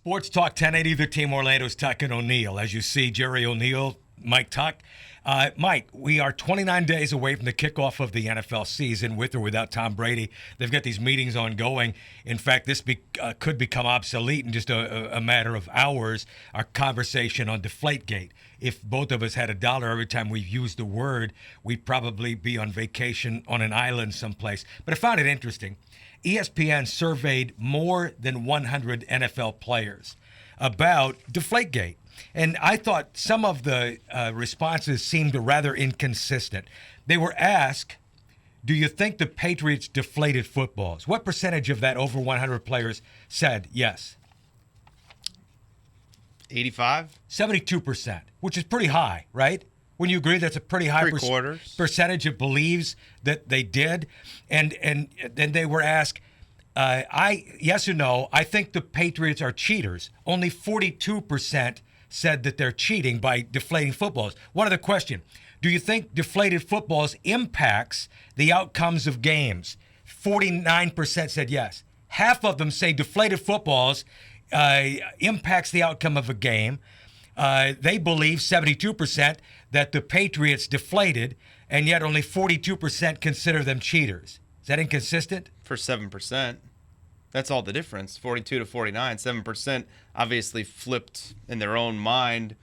Sports Talk 1080, the team Orlando's Tuck and O'Neill. As you see, Jerry O'Neill, Mike Tuck. Mike, we are 29 days away from the kickoff of the NFL season, with or without Tom Brady. They've got these meetings ongoing. In fact, this could become obsolete in just a matter of hours, our conversation on DeflateGate. If both of us had $1 every time we've used the word, we'd probably be on vacation on an island someplace. But I found it interesting. ESPN surveyed more than 100 NFL players about DeflateGate. And I thought some of the responses seemed rather inconsistent. They were asked, do you think the Patriots deflated footballs? What percentage of that over 100 players said yes? 85? 72%, which is pretty high, right? Wouldn't you agree that's a pretty high percentage of believes that they did? And then they were asked, yes or no, I think the Patriots are cheaters. Only 42% said that they're cheating by deflating footballs. One other question. Do you think deflated footballs impacts the outcomes of games? 49% said yes. Half of them say deflated footballs impacts the outcome of a game. They believe, 72%, that the Patriots deflated, and yet only 42% consider them cheaters. Is that inconsistent? For 7%. That's all the difference, 42 to 49. 7% obviously flipped in their own mind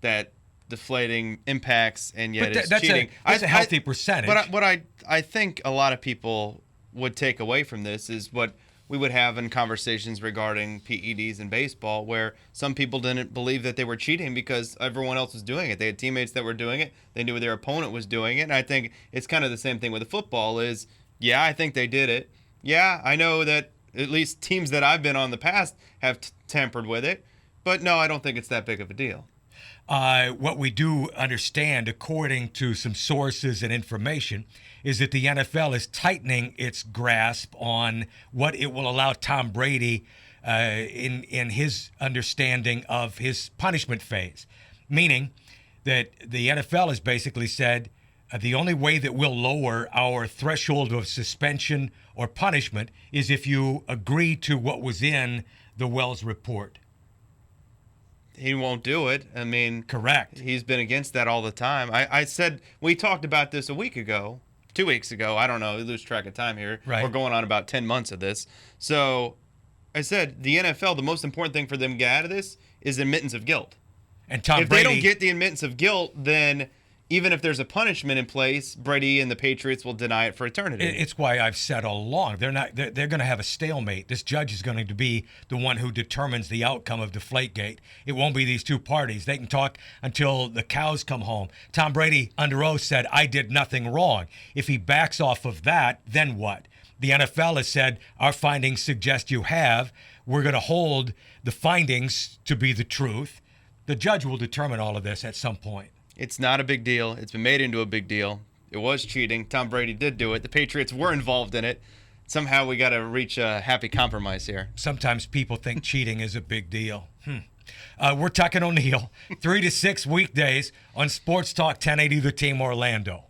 that deflating impacts, and yet it's cheating. That's a healthy percentage. But what I think a lot of people would take away from this is what we would have in conversations regarding PEDs in baseball, where some people didn't believe that they were cheating because everyone else was doing it. They had teammates that were doing it. They knew their opponent was doing it. And I think it's kind of the same thing with the football is, yeah, I think they did it. Yeah, I know that at least teams that I've been on in the past have tampered with it. But no, I don't think it's that big of a deal. What we do understand, according to some sources and information, is that the NFL is tightening its grasp on what it will allow Tom Brady in his understanding of his punishment phase. Meaning that the NFL has basically said the only way that we'll lower our threshold of suspension or punishment is if you agree to what was in the Wells report. He won't do it. I mean, correct. He's been against that all the time. I said, we talked about this a week ago, 2 weeks ago. I don't know. We lose track of time here. Right. We're going on about 10 months of this. So I said, the NFL, the most important thing for them to get out of this is admittance of guilt. And Tom Brady, if they don't get the admittance of guilt, then even if there's a punishment in place, Brady and the Patriots will deny it for eternity. It's why I've said all along, they're going to have a stalemate. This judge is going to be the one who determines the outcome of DeflateGate. It won't be these two parties. They can talk until the cows come home. Tom Brady, under oath, said, I did nothing wrong. If he backs off of that, then what? The NFL has said, our findings suggest you have. We're going to hold the findings to be the truth. The judge will determine all of this at some point. It's not a big deal. It's been made into a big deal. It was cheating. Tom Brady did do it. The Patriots were involved in it. Somehow we got to reach a happy compromise here. Sometimes people think cheating is a big deal. We're Tuck and O'Neill, 3 to 6 weekdays on Sports Talk 1080 The Team Orlando.